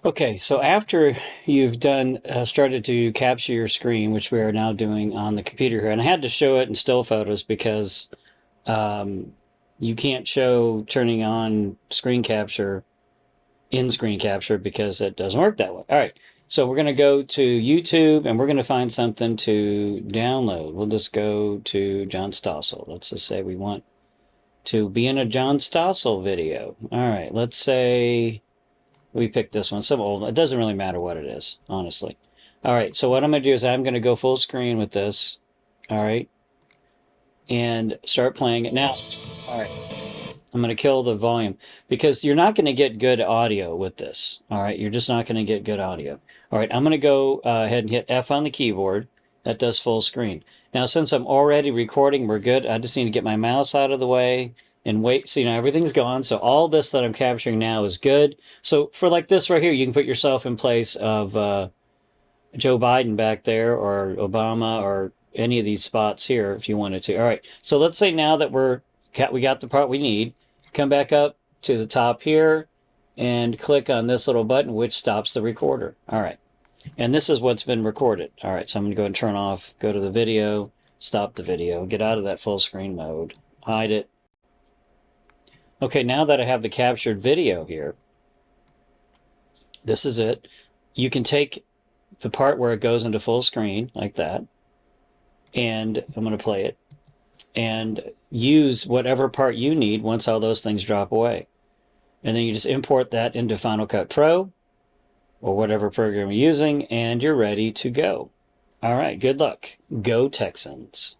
Okay, so after you've done started to capture your screen, which we are now doing on the computer here, and I had to show it in still photos because um, you can't show turning on screen capture in screen capture because it doesn't work that way. All right, so we're going to go to YouTube and we're going to find something to download. We'll just go to John Stossel. Let's just say we want to be in a John Stossel video. All right, let's say we picked this one, some old. It doesn't really matter what it is, honestly. All right, so what I'm going to do is I'm going to go full screen with this. All right, and start playing it now. All right, I'm going to kill the volume because you're not going to get good audio with this. All right, you're just not going to get good audio. All right, I'm going to go ahead and hit F on the keyboard. That does full screen. Now, since I'm already recording, we're good. I just need to get my mouse out of the way and wait. See, now everything's gone. So all this that I'm capturing now is good. So for like this right here, you can put yourself in place of Joe Biden back there or Obama or any of these spots here if you wanted to. All right. So let's say now that we got the part we need, come back up to the top here and click on this little button, which stops the recorder. All right. And this is what's been recorded. All right. So I'm going to go and turn off, go to the video, stop the video, get out of that full screen mode, hide it. Okay. Now that I have the captured video here, this is it. You can take the part where it goes into full screen like that, and I'm going to play it and use whatever part you need once all those things drop away. And then you just import that into Final Cut Pro or whatever program you're using, and you're ready to go. All right, good luck. Go Texans.